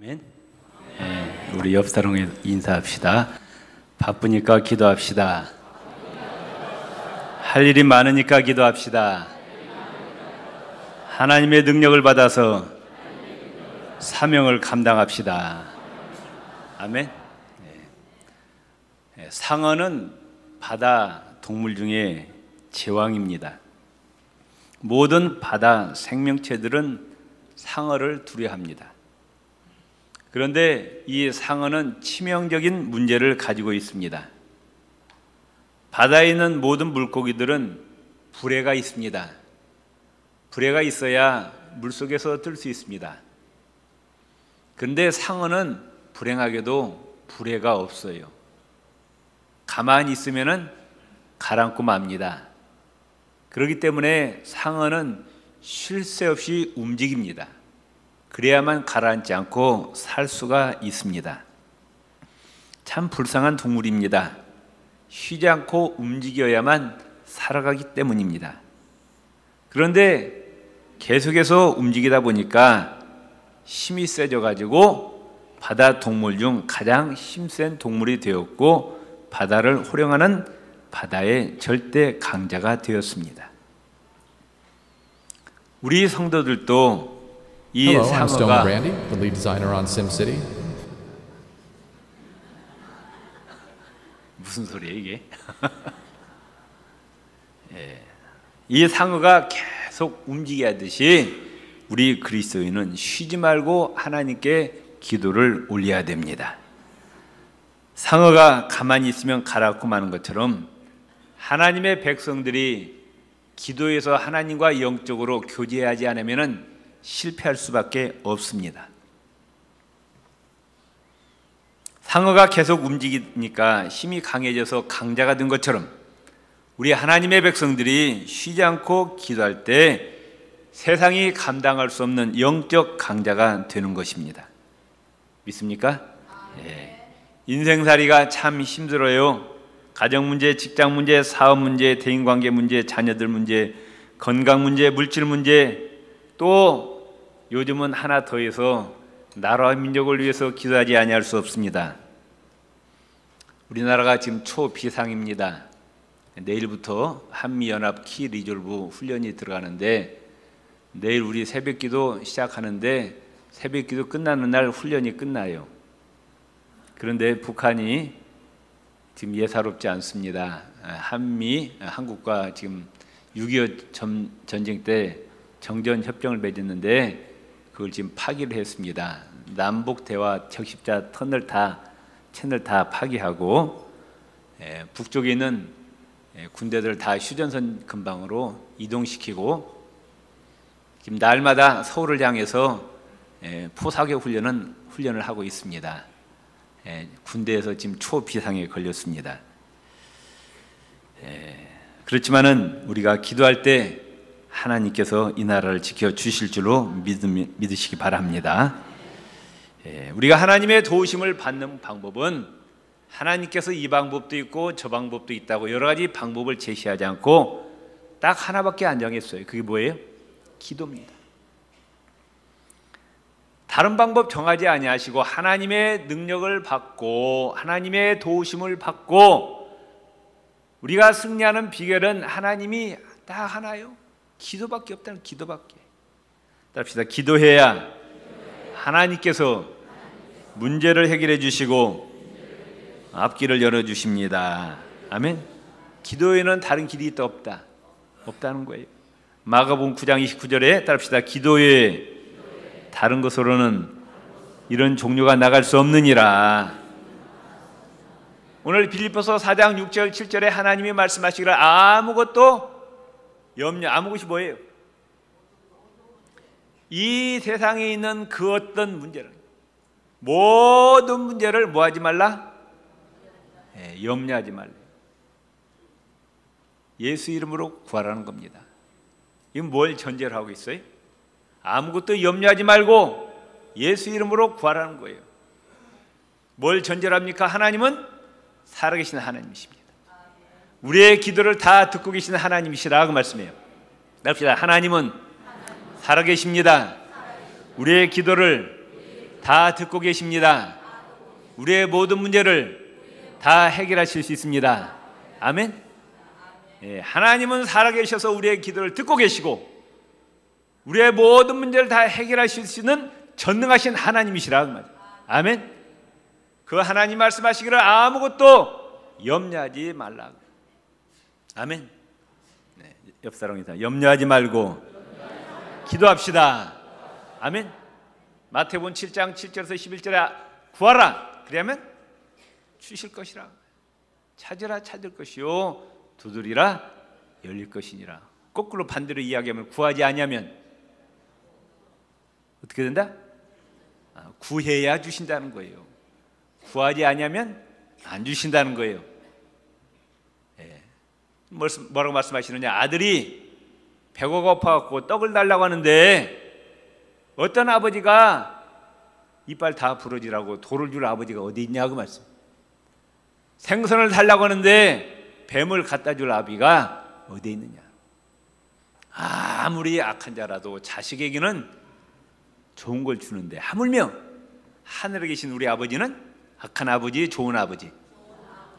아멘. 우리 옆 사람에 인사합시다. 바쁘니까 기도합시다. 할 일이 많으니까 기도합시다. 하나님의 능력을 받아서 사명을 감당합시다. 아멘. 상어는 바다 동물 중에 제왕입니다. 모든 바다 생명체들은 상어를 두려워합니다. 그런데 이 상어는 치명적인 문제를 가지고 있습니다. 바다에 있는 모든 물고기들은 불에가 있습니다. 불에가 있어야 물속에서 뜰 수 있습니다. 그런데 상어는 불행하게도 불에가 없어요. 가만히 있으면 가라앉고 맙니다. 그렇기 때문에 상어는 쉴 새 없이 움직입니다. 그래야만 가라앉지 않고 살 수가 있습니다. 참 불쌍한 동물입니다. 쉬지 않고 움직여야만 살아가기 때문입니다. 그런데 계속해서 움직이다 보니까 힘이 세져가지고 바다 동물 중 가장 힘센 동물이 되었고 바다를 호령하는 바다의 절대 강자가 되었습니다. 우리 성도들도 이 Hello, I'm Stone 상어가 Brandy, the lead designer on SimCity. 무슨 소리예요 이게? 이 상어가 계속 움직이듯이 우리 그리스도인은 쉬지 말고 하나님께 기도를 올려야 됩니다. 상어가 가만히 있으면 가라앉고 마는 것처럼 하나님의 백성들이 기도에서 하나님과 영적으로 교제하지 않으면 실패할 수밖에 없습니다. 상어가 계속 움직이니까 힘이 강해져서 강자가 된 것처럼 우리 하나님의 백성들이 쉬지 않고 기도할 때 세상이 감당할 수 없는 영적 강자가 되는 것입니다. 믿습니까? 인생살이가 참 힘들어요. 가정 문제, 직장 문제, 사업 문제, 대인관계 문제, 자녀들 문제, 건강 문제, 물질 문제, 또 요즘은 하나 더해서 나라와 민족을 위해서 기도하지 아니할 수 없습니다. 우리나라가 지금 초비상입니다. 내일부터 한미연합 키 리졸브 훈련이 들어가는데 내일 우리 새벽기도 시작하는데 새벽기도 끝나는 날 훈련이 끝나요. 그런데 북한이 지금 예사롭지 않습니다. 한국과 지금 6.25 전쟁 때 정전협정을 맺었는데 그걸 지금 파기를 했습니다. 남북 대화 적십자 채널 다 파기하고 북쪽에 있는 군대들을 다 휴전선 근방으로 이동시키고 지금 날마다 서울을 향해서 포사격 훈련을 하고 있습니다. 군대에서 지금 초비상에 걸렸습니다. 그렇지만은 우리가 기도할 때 하나님께서 이 나라를 지켜주실 줄로 믿으시기 바랍니다. 우리가 하나님의 도우심을 받는 방법은 하나님께서 이 방법도 있고 저 방법도 있다고 여러 가지 방법을 제시하지 않고 딱 하나밖에 안 정했어요. 그게 뭐예요? 기도입니다. 다른 방법 정하지 아니하시고 하나님의 능력을 받고 하나님의 도우심을 받고 우리가 승리하는 비결은 하나님이 딱 하나요. 기도밖에 없다는 기도밖에. 따릅시다. 기도해야 하나님께서 문제를 해결해 주시고 앞길을 열어주십니다. 아멘. 기도에는 다른 길이 있다 없다는 거예요. 마가복음 9장 29절에 따릅시다. 기도에 다른 것으로는 이런 종류가 나갈 수 없느니라. 오늘 빌립보서 4장 6절 7절에 하나님이 말씀하시기를 아무것도 아무것이 뭐예요? 이 세상에 있는 그 어떤 문제를 모든 문제를 뭐하지 말라? 염려하지 말라. 예수 이름으로 구하라는 겁니다. 이건 뭘 전제를 하고 있어요? 아무것도 염려하지 말고 예수 이름으로 구하라는 거예요. 뭘 전제로 합니까? 하나님은 살아계신 하나님이십니다. 우리의 기도를 다 듣고 계시는 하나님이시라 그 말씀이에요. 합시다. 하나님은 살아계십니다. 우리의 기도를 다 듣고 계십니다. 우리의 모든 문제를 다 해결하실 수 있습니다. 아멘. 예, 하나님은 살아계셔서 우리의 기도를 듣고 계시고 우리의 모든 문제를 다 해결하실 수 있는 전능하신 하나님이시라 그 말이에요. 아멘. 그 하나님 말씀하시기를 아무것도 염려하지 말라. 아멘. 네, 옆 사람이다. 염려하지 말고 기도합시다. 아멘. 마태복음 7장 7절에서 11절에 구하라. 그러면 주실 것이라. 찾으라 찾을 것이요 두드리라 열릴 것이니라. 거꾸로 반대로 이야기하면 구하지 아니하면 어떻게 된다? 구해야 주신다는 거예요. 구하지 아니하면 안 주신다는 거예요. 예. 뭐라고 말씀하시느냐? 아들이 배가 고파갖고 떡을 달라고 하는데 어떤 아버지가 이빨 다 부러지라고 돌을 줄 아버지가 어디 있냐고 말씀. 생선을 달라고 하는데 뱀을 갖다 줄 아비가 어디 있느냐. 아무리 악한 자라도 자식에게는 좋은 걸 주는데 하물며 하늘에 계신 우리 아버지는 악한 아버지, 좋은 아버지,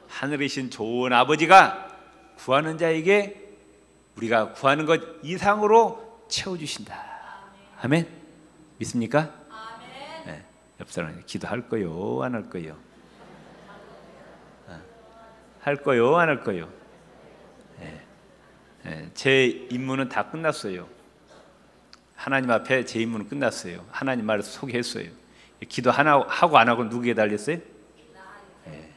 하늘에 계신 좋은 아버지가 구하는 자에게 우리가 구하는 것 이상으로 채워주신다. 아멘. 믿습니까? 네. 옆 사람이 기도할 거요, 안 할 거요? 할 거요, 안 할 거요? 네. 네. 제 임무는 다 끝났어요. 하나님 앞에 제 임무는 끝났어요. 하나님 말을 소개했어요. 기도 하나 하고 안 하고 누구에게 달렸어요? 네.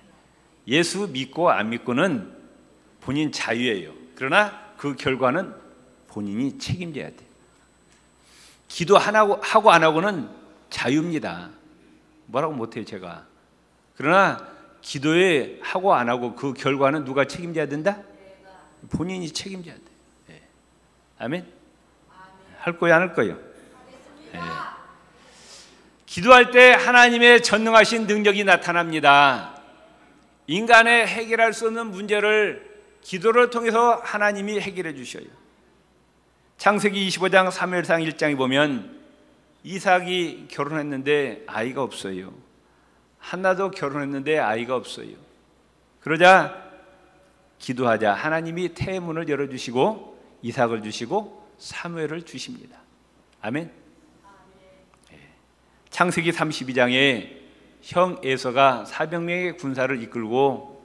예수 믿고 안 믿고는 본인 자유예요. 그러나 그 결과는 본인이 책임져야 돼요. 기도 하고 안 하고는 자유입니다. 뭐라고 못해요 제가. 그러나 기도에 하고 안 하고 그 결과는 누가 책임져야 된다? 본인이 책임져야 돼. 네. 아멘. 할 거예요, 안 할 거예요? 네. 기도할 때 하나님의 전능하신 능력이 나타납니다. 인간의 해결할 수 없는 문제를 기도를 통해서 하나님이 해결해 주셔요. 창세기 25장 3회상 1장에 보면 이삭이 결혼했는데 아이가 없어요. 한나도 결혼했는데 아이가 없어요. 그러자 기도하자 하나님이 태문을 열어주시고 이삭을 주시고 사무엘을 주십니다. 아멘. 창세기 32장에 형 에서가 400명의 군사를 이끌고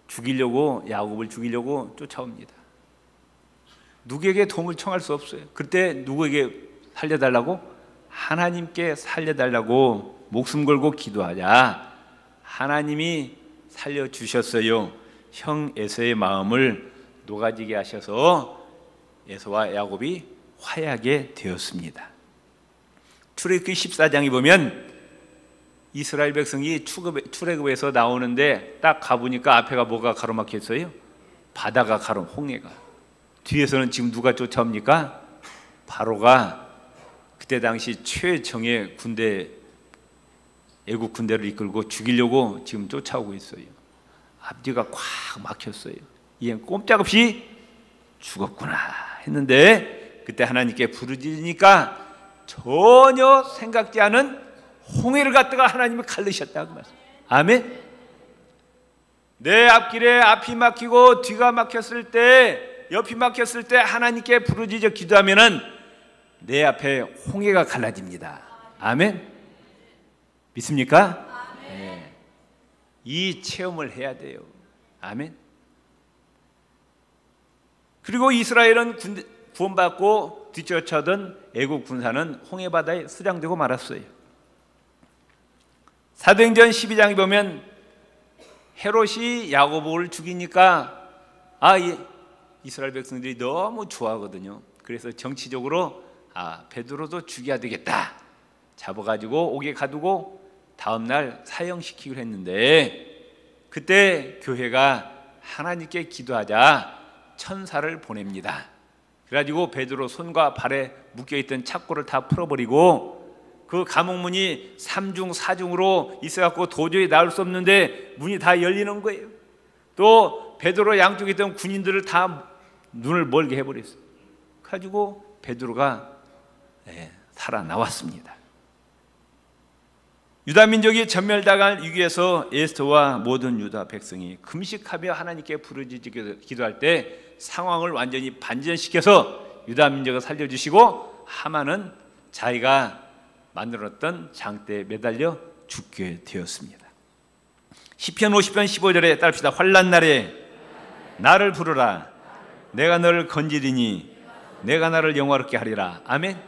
죽이려고 야곱을 죽이려고 쫓아옵니다. 누구에게 도움을 청할 수 없어요. 그때 누구에게 살려달라고? 하나님께 살려달라고 목숨 걸고 기도하자 하나님이 살려주셨어요. 형 에서의 마음을 녹아지게 하셔서 에서와 야곱이 화해하게 되었습니다. 출애굽기 14장에 보면 이스라엘 백성이 출애굽에서 나오는데 딱 가보니까 앞에가 뭐가 가로막혀 있어요? 바다가 홍해가. 뒤에서는 지금 누가 쫓아옵니까? 바로가 그때 당시 최정예 군대, 애국 군대를 이끌고 죽이려고 지금 쫓아오고 있어요. 앞뒤가 꽉 막혔어요. 얘는 꼼짝없이 죽었구나 했는데 그때 하나님께 부르짖으니까 전혀 생각지 않은 홍해를 갖다가 하나님이 갈르셨다고 말씀. 아멘. 내 앞길에 앞이 막히고 뒤가 막혔을 때, 옆이 막혔을 때 하나님께 부르짖어 기도하면은 내 앞에 홍해가 갈라집니다. 아멘. 믿습니까? 네. 이 체험을 해야 돼요. 아멘. 그리고 이스라엘은 구원받고 뒤쫓아던 애국 군사는 홍해바다에 수장되고 말았어요. 사도행전 12장에 보면 헤롯이 야고보를 죽이니까 이스라엘 백성들이 너무 좋아하거든요. 그래서 정치적으로 베드로도 죽여야 되겠다 잡아가지고 옥에 가두고 다음날 사형시키기로 했는데 그때 교회가 하나님께 기도하자 천사를 보냅니다. 그래가지고 베드로 손과 발에 묶여있던 착고를 다 풀어버리고 그 감옥문이 3중 4중으로 있어갖고 도저히 나올 수 없는데 문이 다 열리는 거예요. 또 베드로 양쪽에 있던 군인들을 다 눈을 멀게 해버렸어요. 그래가지고 베드로가 살아나왔습니다. 유다 민족이 전멸당할 위기에서 에스더와 모든 유다 백성이 금식하며 하나님께 부르짖어 기도할 때 상황을 완전히 반전시켜서 유다 민족을 살려주시고 하만은 자기가 만들었던 장대에 매달려 죽게 되었습니다. 시편 50편 15절에 따릅시다. 환난 날에 나를 부르라. 내가 너를 건지리니 내가 나를 영화롭게 하리라. 아멘.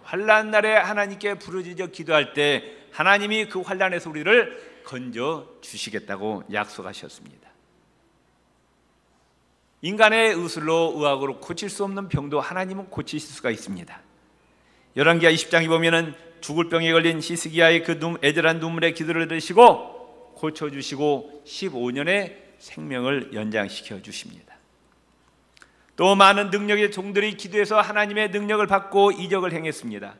환난 날에 하나님께 부르짖어 기도할 때 하나님이 그 환난에서 우리를 건져 주시겠다고 약속하셨습니다. 인간의 의술로 의학으로 고칠 수 없는 병도 하나님은 고치실 수가 있습니다. 열왕기하 20장에 보면은 죽을 병에 걸린 히스기야의 그 애절한 눈물의 기도를 들으시고 고쳐주시고 15년의 생명을 연장시켜 주십니다. 또 많은 능력의 종들이 기도해서 하나님의 능력을 받고 이적을 행했습니다.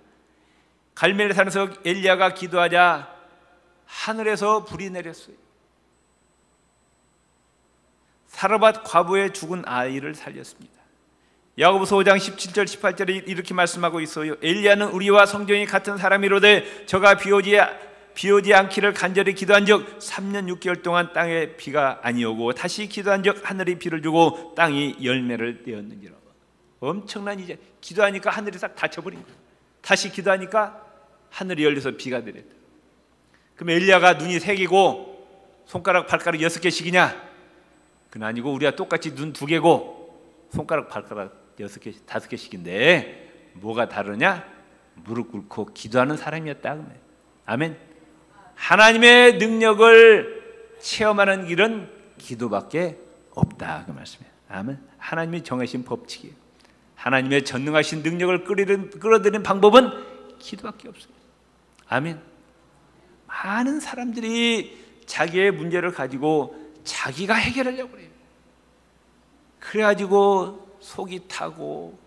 갈멜 산에서 엘리야가 기도하자 하늘에서 불이 내렸어요. 사르밧 과부의 죽은 아이를 살렸습니다. 야고보서 5장 17절 18절에 이렇게 말씀하고 있어요. 엘리야는 우리와 성경이 같은 사람이로되 저가 비오지 않기를 간절히 기도한 적 3년 6개월 동안 땅에 비가 아니오고 다시 기도한 적 하늘이 비를 주고 땅이 열매를 떼었느니라. 엄청난 이제 기도하니까 하늘이 싹 닫혀버린 거예요. 다시 기도하니까 하늘이 열려서 비가 내렸다. 그럼 엘리야가 눈이 3개고 손가락 발가락 6개씩이냐? 그건 아니고 우리가 똑같이 눈 2개고 손가락 발가락 6개 5개씩인데 뭐가 다르냐? 무릎 꿇고 기도하는 사람이었다. 아멘. 하나님의 능력을 체험하는 길은 기도밖에 없다 그 말씀이에요. 아멘. 하나님이 정하신 법칙이에요. 하나님의 전능하신 능력을 끌어들이는 방법은 기도밖에 없어요. 아멘. 많은 사람들이 자기의 문제를 가지고 자기가 해결하려고 해요. 그래가지고 속이 타고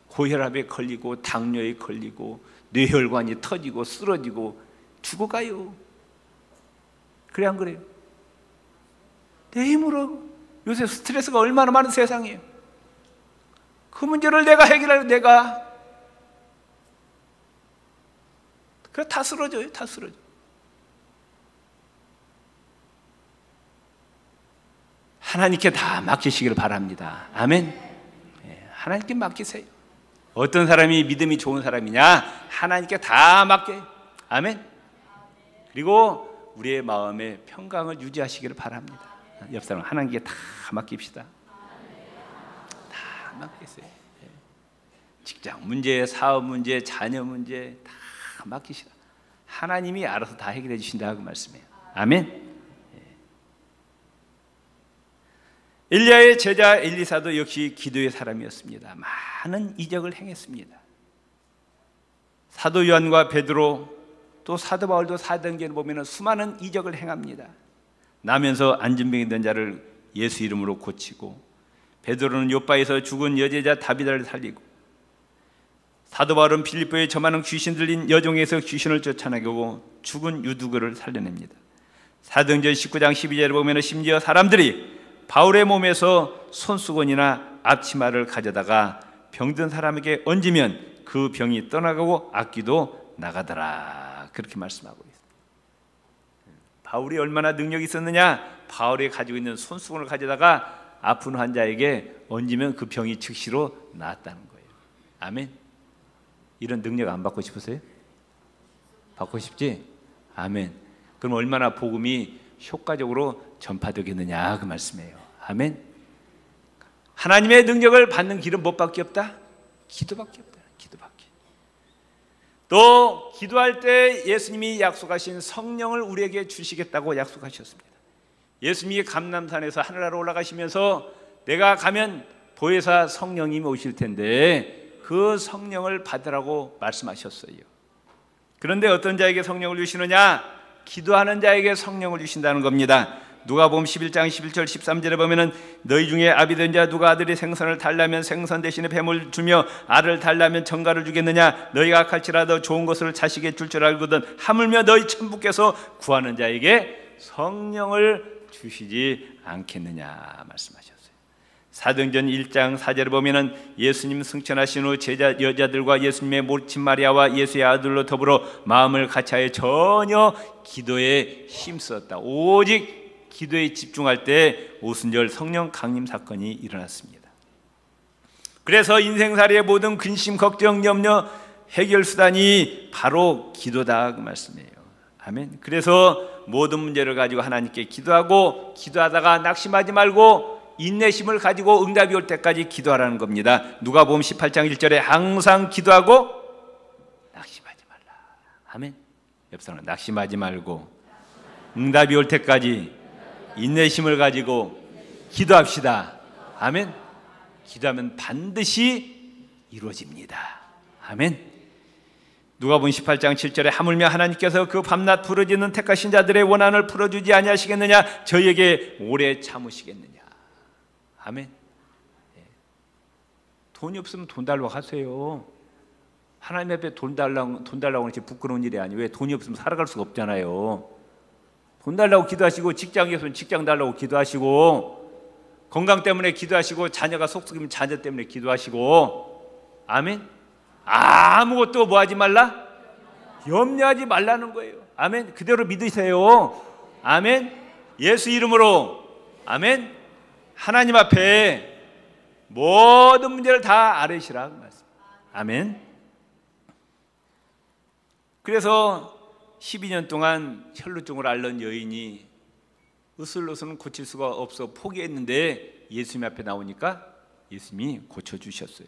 고혈압에 걸리고 당뇨에 걸리고 뇌혈관이 터지고 쓰러지고 죽어가요. 그래 안 그래요? 내 힘으로. 요새 스트레스가 얼마나 많은 세상이에요. 그 문제를 내가 해결하려고 내가 그래 다 쓰러져요. 다 쓰러져. 하나님께 다 맡기시기를 바랍니다. 아멘. 하나님께 맡기세요. 어떤 사람이 믿음이 좋은 사람이냐? 하나님께 다 맡겨. 아멘. 그리고 우리의 마음의 평강을 유지하시기를 바랍니다. 옆 사람 하나님께 다 맡깁시다. 다 맡기세요. 직장 문제, 사업 문제, 자녀 문제 다 맡기시다. 하나님이 알아서 다 해결해 주신다 그 말씀이에요. 아멘. 엘리야의 제자 엘리사도 역시 기도의 사람이었습니다. 많은 이적을 행했습니다. 사도 요한과 베드로 또 사도 바울도 사도행전을 보면 수많은 이적을 행합니다. 나면서 안진병이 된 자를 예수 이름으로 고치고, 베드로는 요바에서 죽은 여제자 다비다를 살리고, 사도 바울은 빌립보에 저 많은 귀신 들린 여종에서 귀신을 쫓아내고 오고 죽은 유두거를 살려냅니다. 사도행전 19장 12절에 보면 심지어 사람들이 바울의 몸에서 손수건이나 앞치마를 가져다가 병든 사람에게 얹으면 그 병이 떠나가고 악귀도 나가더라. 그렇게 말씀하고 있습니다. 바울이 얼마나 능력이 있었느냐? 바울이 가지고 있는 손수건을 가져다가 아픈 환자에게 얹으면 그 병이 즉시로 나았다는 거예요. 아멘. 이런 능력 안 받고 싶으세요? 받고 싶지? 아멘. 그럼 얼마나 복음이 효과적으로 전파되겠느냐 그 말씀이에요. 아멘. 하나님의 능력을 받는 길은 무엇밖에 없다? 기도밖에 없다. 기도밖에. 또 기도할 때 예수님이 약속하신 성령을 우리에게 주시겠다고 약속하셨습니다. 예수님이 감람산에서 하늘나라 올라가시면서 내가 가면 보혜사 성령님이 오실 텐데 그 성령을 받으라고 말씀하셨어요. 그런데 어떤 자에게 성령을 주시느냐? 기도하는 자에게 성령을 주신다는 겁니다. 누가복음 11장 11절 13절에 보면은 너희 중에 아비된 자 누가 아들이 생선을 달라면 생선 대신에 뱀을 주며 알을 달라면 정갈을 주겠느냐? 너희가 악할지라도 좋은 것을 자식에 줄 줄 알거든 하물며 너희 천부께서 구하는 자에게 성령을 주시지 않겠느냐 말씀하셨어요. 사도행전 1장 4절에 보면은 예수님 승천하신 후 제자 여자들과 예수님의 모친 마리아와 예수의 아들로 더불어 마음을 같이하여 전혀 기도에 힘썼다. 오직 기도에 집중할 때 오순절 성령 강림 사건이 일어났습니다. 그래서 인생살이의 모든 근심, 걱정, 염려 해결 수단이 바로 기도다 그 말씀이에요. 아멘. 그래서 모든 문제를 가지고 하나님께 기도하고, 기도하다가 낙심하지 말고 인내심을 가지고 응답이 올 때까지 기도하라는 겁니다. 누가복음 18장 1절에 항상 기도하고 낙심하지 말라. 아멘. 옆 사람 낙심하지 말고 응답이 올 때까지 인내심을 가지고 기도합시다. 아멘. 기도하면 반드시 이루어집니다. 아멘. 누가복음 18장 7절에 하물며 하나님께서 그 밤낮 부르짖는 택하신 자들의 원한을 풀어주지 아니하시겠느냐, 저희에게 오래 참으시겠느냐. 아멘. 돈이 없으면 돈 달라고 하세요. 하나님 앞에 돈 달라고 하는 게 부끄러운 일이 아니에요. 왜? 돈이 없으면 살아갈 수가 없잖아요. 돈 달라고 기도하시고, 직장에서는 직장 달라고 기도하시고, 건강 때문에 기도하시고, 자녀가 속썩이면 자녀 때문에 기도하시고, 아멘. 아무것도 뭐 하지 말라? 염려하지 말라는 거예요. 아멘. 그대로 믿으세요. 아멘. 예수 이름으로 아멘. 하나님 앞에 모든 문제를 다 아뢰시라고 말씀. 아멘. 그래서 12년 동안 혈루증을 앓는 여인이 으슬로서는 고칠 수가 없어 포기했는데 예수님 앞에 나오니까 예수님이 고쳐주셨어요.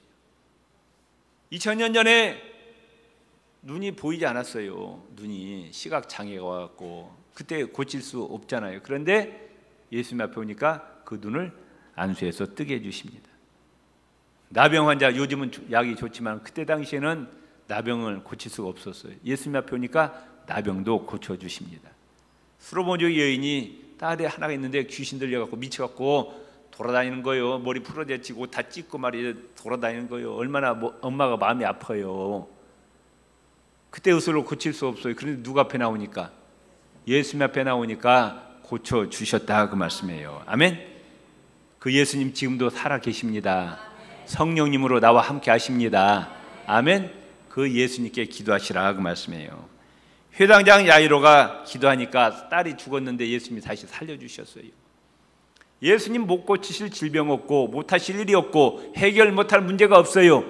2000년 전에 눈이 보이지 않았어요. 눈이 시각장애가 와갖고 그때 고칠 수 없잖아요. 그런데 예수님 앞에 오니까 그 눈을 안수해서 뜨게 해주십니다. 나병 환자, 요즘은 약이 좋지만 그때 당시에는 나병을 고칠 수가 없었어요. 예수님 앞에 오니까 나병도 고쳐주십니다. 수로보조 여인이 딸에 하나가 있는데 귀신 들려갖고 미쳐갖고 돌아다니는 거예요. 머리 풀어제치고 옷 다 찢고 말이에요. 돌아다니는 거예요. 얼마나 엄마가 마음이 아파요. 그때 의술로 고칠 수 없어요. 그런데 누가 앞에 나오니까? 예수님 앞에 나오니까 고쳐주셨다 그 말씀이에요. 아멘. 그 예수님 지금도 살아 계십니다. 성령님으로 나와 함께 하십니다. 아멘. 그 예수님께 기도하시라 그 말씀이에요. 회당장 야이로가 기도하니까 딸이 죽었는데 예수님이 다시 살려주셨어요. 예수님 못 고치실 질병 없고 못하실 일이 없고 해결 못할 문제가 없어요.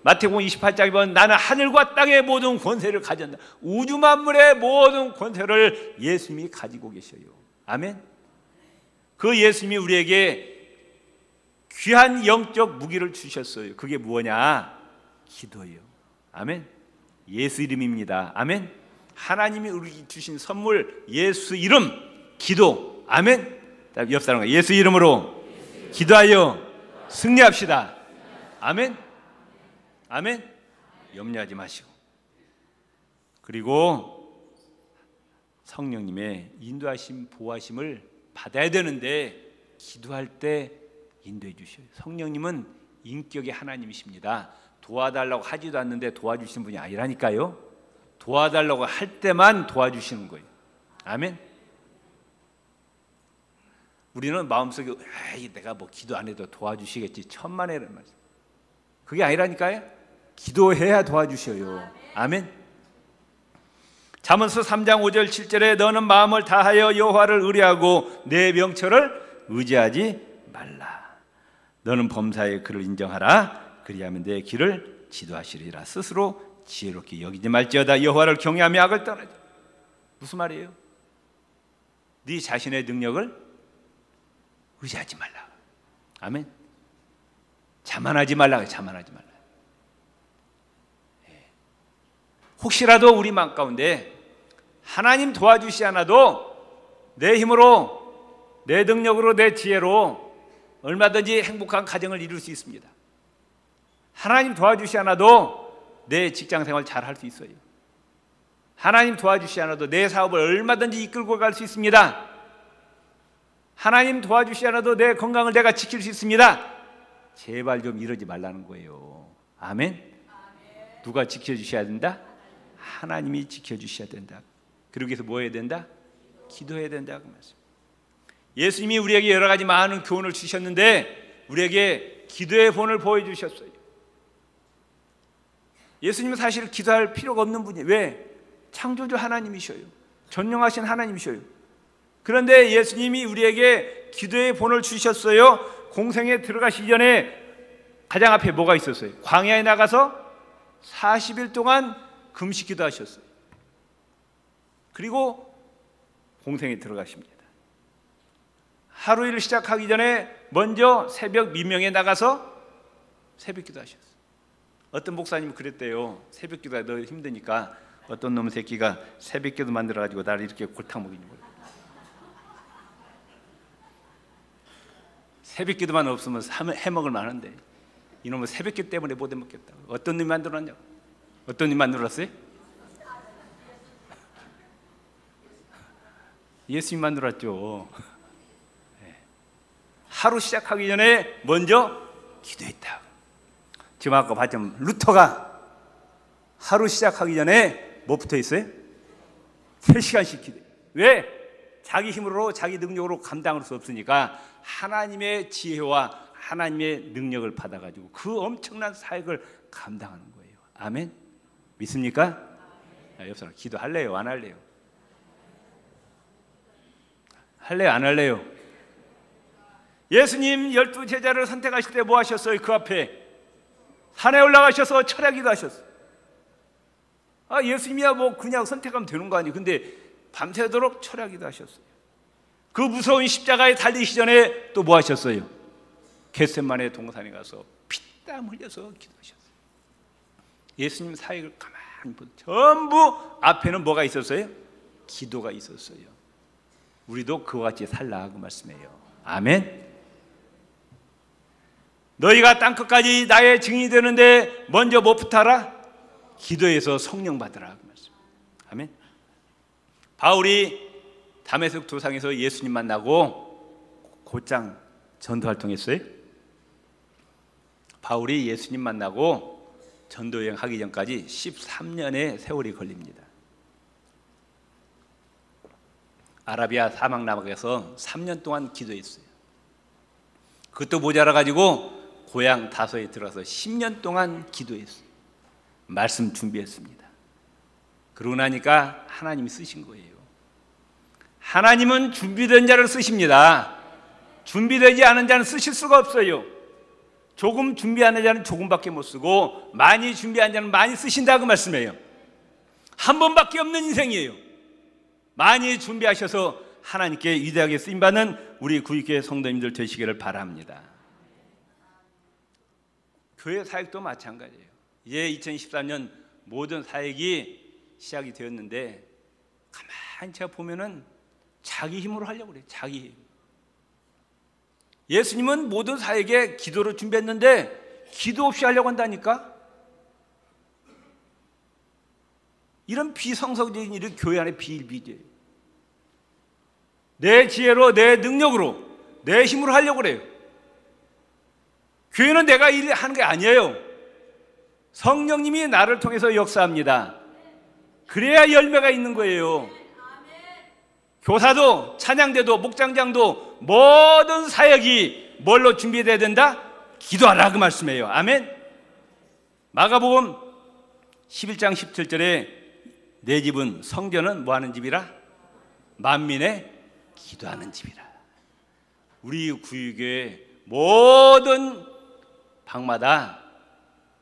마태복음 28장에 보면 나는 하늘과 땅의 모든 권세를 가졌다. 우주 만물의 모든 권세를 예수님이 가지고 계셔요. 아멘. 그 예수님이 우리에게 귀한 영적 무기를 주셨어요. 그게 뭐냐? 기도예요. 아멘. 예수 이름입니다. 아멘. 하나님이 우리에게 주신 선물 예수 이름 기도. 아멘. 옆 사람과 예수 이름으로 기도하여 승리합시다. 아멘. 아멘. 염려하지 마시고, 그리고 성령님의 인도하심 보호하심을 받아야 되는데 기도할 때 인도해 주셔요. 성령님은 인격의 하나님이십니다. 도와달라고 하지도 않는데 도와주시는 분이 아니라니까요. 도와달라고 할 때만 도와주시는 거예요. 아멘. 우리는 마음속에 내가 뭐 기도 안 해도 도와주시겠지 천만에는 말이죠. 그게 아니라니까요. 기도해야 도와주셔요. 아멘. 잠언서 3장 5절 7절에 너는 마음을 다하여 여호와를 의뢰하고 내 명철을 의지하지 말라. 너는 범사에 그를 인정하라. 그리하면 내 길을 지도하시리라. 스스로 지혜롭게 여기지 말지어다. 여호와를 경외하며 악을 떠나지. 무슨 말이에요? 네 자신의 능력을 의지하지 말라. 아멘. 자만하지 말라. 자만하지 말라. 혹시라도 우리 마음 가운데 하나님 도와주시 않아도 내 힘으로, 내 능력으로, 내 지혜로 얼마든지 행복한 가정을 이룰 수 있습니다. 하나님 도와주시 않아도 내 직장생활 잘 할 수 있어요. 하나님 도와주시 않아도 내 사업을 얼마든지 이끌고 갈 수 있습니다. 하나님 도와주시 않아도 내 건강을 내가 지킬 수 있습니다. 제발 좀 이러지 말라는 거예요. 아멘. 누가 지켜주셔야 된다? 하나님이 지켜주셔야 된다. 그러기 위해서 뭐 해야 된다? 기도해야 된다 그 말씀. 예수님이 우리에게 여러 가지 많은 교훈을 주셨는데 우리에게 기도의 본을 보여주셨어요. 예수님은 사실 기도할 필요가 없는 분이에요. 왜? 창조주 하나님이셔요. 전능하신 하나님이셔요. 그런데 예수님이 우리에게 기도의 본을 주셨어요. 공생에 들어가시기 전에 가장 앞에 뭐가 있었어요? 광야에 나가서 40일 동안 금식 기도하셨어요. 그리고 공생에 들어가십니다. 하루 일을 시작하기 전에 먼저 새벽 민명에 나가서 새벽 기도하셨어요. 어떤 목사님이 그랬대요. 새벽 기도가 너무 힘드니까 어떤 놈의 새끼가 새벽 기도 만들어가지고 나를 이렇게 골탕 먹이는 거예요. 새벽 기도만 없으면 해먹을 만한데 이놈은 새벽 기도 때문에 못 해먹겠다. 어떤 놈이 만들었냐고. 어떤 놈이 만들었어요? 예수님 만들었죠. 하루 시작하기 전에 먼저 기도했다. 지금 아까 봤죠? 루터가 하루 시작하기 전에 뭐 붙어 있어요? 3시간씩 기도해. 왜? 자기 힘으로 자기 능력으로 감당할 수 없으니까 하나님의 지혜와 하나님의 능력을 받아가지고 그 엄청난 사역을 감당하는 거예요. 아멘? 믿습니까? 옆 사람 기도할래요? 안 할래요? 할래요? 안 할래요? 예수님 12제자를 선택하실 때 뭐 하셨어요? 그 앞에 산에 올라가셔서 철야기도 하셨어요. 예수님이야 뭐 그냥 선택하면 되는 거 아니에요. 근데 밤새도록 철야기도 하셨어요. 그 무서운 십자가에 달리시기 전에 또 뭐 하셨어요? 겟세마네 동산에 가서 피땀 흘려서 기도하셨어요. 예수님 사역을 가만히 보면 전부 앞에는 뭐가 있었어요? 기도가 있었어요. 우리도 그와 같이 살라 그 말씀이에요. 아멘. 너희가 땅끝까지 나의 증인이 되는데 먼저 뭐부터 하라? 기도해서 성령 받으라 그 말씀. 아멘. 바울이 다메섹 도상에서 예수님 만나고 곧장 전도 활동했어요. 바울이 예수님 만나고 전도 여행 하기 전까지 13년의 세월이 걸립니다. 아라비아 사막 남쪽에서 3년 동안 기도했어요. 그것도 모자라 가지고 고향 다소에 들어가서 10년 동안 기도했어요. 말씀 준비했습니다. 그러고 나니까 하나님이 쓰신 거예요. 하나님은 준비된 자를 쓰십니다. 준비되지 않은 자는 쓰실 수가 없어요. 조금 준비하는 자는 조금밖에 못 쓰고 많이 준비한 자는 많이 쓰신다 그 말씀이에요. 한 번밖에 없는 인생이에요. 많이 준비하셔서 하나님께 위대하게 쓰임받는 우리 구익교회 성도님들 되시기를 바랍니다. 교회 사역도 마찬가지예요. 이제 2013년 모든 사역이 시작이 되었는데 가만히 제가 보면은 자기 힘으로 하려고 그래요. 자기 힘. 예수님은 모든 사역에 기도를 준비했는데 기도 없이 하려고 한다니까? 이런 비성서적인 일이 교회 안에 비일비재예요. 내 지혜로 내 능력으로 내 힘으로 하려고 그래요. 교회는 내가 일하는 게 아니에요. 성령님이 나를 통해서 역사합니다. 그래야 열매가 있는 거예요. 교사도 찬양대도 목장장도 모든 사역이 뭘로 준비되어야 된다? 기도하라 그 말씀이에요. 아멘. 마가복음 11장 17절에 내 집은 성전은 뭐하는 집이라? 만민의 기도하는 집이라. 우리 구유교회 모든 방마다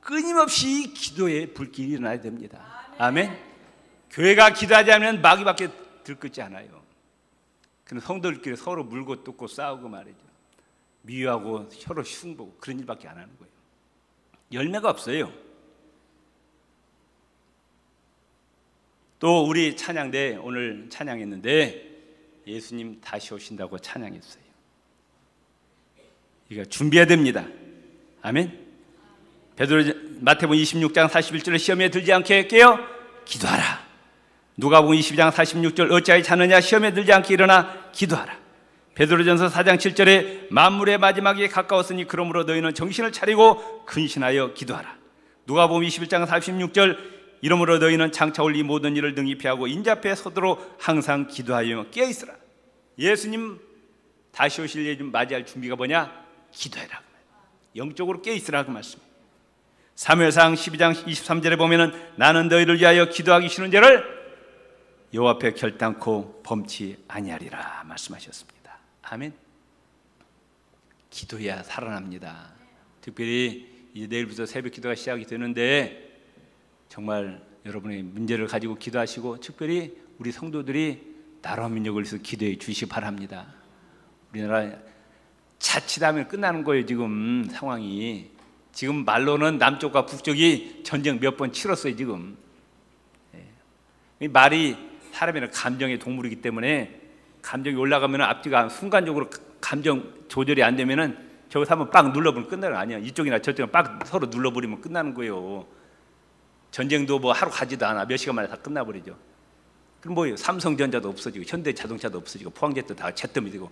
끊임없이 기도의 불길이 일어나야 됩니다. 아멘. 교회가 기도하지 않으면 마귀밖에 들끓지 않아요. 그럼 성도들끼리 서로 물고 뜯고 싸우고 말이죠. 미워하고 서로 흉보고 그런 일밖에 안 하는 거예요. 열매가 없어요. 또 우리 찬양대 오늘 찬양했는데 예수님 다시 오신다고 찬양했어요. 이거 준비해야 됩니다. 아멘. 마태복음 26장 41절에 시험에 들지 않게 깨어 기도하라. 누가복음 22장 46절 어찌하여 자느냐 시험에 들지 않게 일어나 기도하라. 베드로전서 4장 7절에 만물의 마지막이 가까웠으니 그러므로 너희는 정신을 차리고 근신하여 기도하라. 누가복음 21장 46절 이러므로 너희는 장차 올 이 모든 일을 능히 피하고 인자 앞에 서도록 항상 기도하여 깨어있으라. 예수님 다시 오실 예좀 맞이할 준비가 뭐냐? 기도해라. 영적으로 깨어있으라 그 말씀입니다. 사무엘상 12장 23절에 보면은 나는 너희를 위하여 기도하기 싫은 죄를 여호와 앞에 결단코 범치 아니하리라 말씀하셨습니다. 아멘. 기도해야 살아납니다. 특별히 이제 내일부터 새벽 기도가 시작이 되는데 정말 여러분의 문제를 가지고 기도하시고 특별히 우리 성도들이 나라와 민족을 위해서 기도해 주시기 바랍니다. 우리나라 자칫하면 끝나는 거예요. 지금 상황이 지금 말로는 남쪽과 북쪽이 전쟁 몇 번 치렀어요. 지금 말이 사람이란 감정의 동물이기 때문에 감정이 올라가면 앞뒤가 순간적으로 감정 조절이 안 되면은 저기서 한번 빡 눌러버리면 끝나는 거 아니야. 이쪽이나 저쪽이나 빡 서로 눌러버리면 끝나는 거예요. 전쟁도 뭐 하루 가지도 않아. 몇 시간 만에 다 끝나버리죠. 그럼 뭐예요? 삼성전자도 없어지고 현대자동차도 없어지고 포항제도 다 잿더미 되고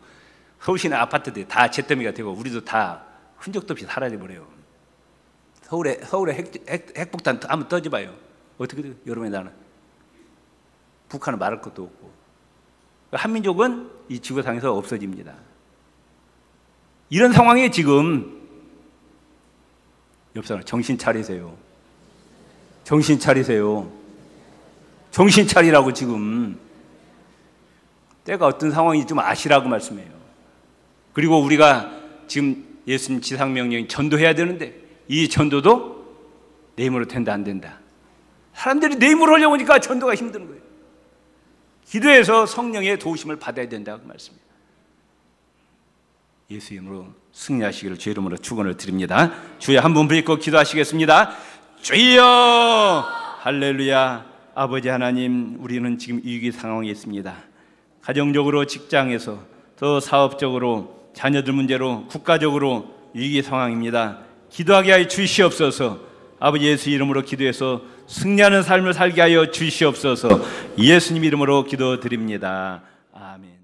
서울시내 아파트들이 다 잿더미가 되고 우리도 다 흔적도 없이 사라져버려요. 서울에 핵폭탄 한번 떠져봐요. 어떻게 돼요? 여름에 나는 북한은 말할 것도 없고 한민족은 이 지구상에서 없어집니다. 이런 상황에 지금 옆 사람 정신 차리세요. 정신 차리세요. 정신 차리라고. 지금 때가 어떤 상황인지 좀 아시라고 말씀해요. 그리고 우리가 지금 예수님 지상명령이 전도해야 되는데 이 전도도 내 힘으로 된다 안 된다. 사람들이 내 힘으로 하려고 하니까 전도가 힘든 거예요. 기도해서 성령의 도우심을 받아야 된다고 말씀입니다. 예수 이름으로 승리하시기를 주 이름으로 축원을 드립니다. 주여 한 분 부르짖고 기도하시겠습니다. 주여 할렐루야. 아버지 하나님, 우리는 지금 위기 상황에 있습니다. 가정적으로, 직장에서, 또 사업적으로, 자녀들 문제로, 국가적으로 위기 상황입니다. 기도하게 하여 주시옵소서. 아버지 예수 이름으로 기도해서 승리하는 삶을 살게 하여 주시옵소서. 예수님 이름으로 기도드립니다. 아멘.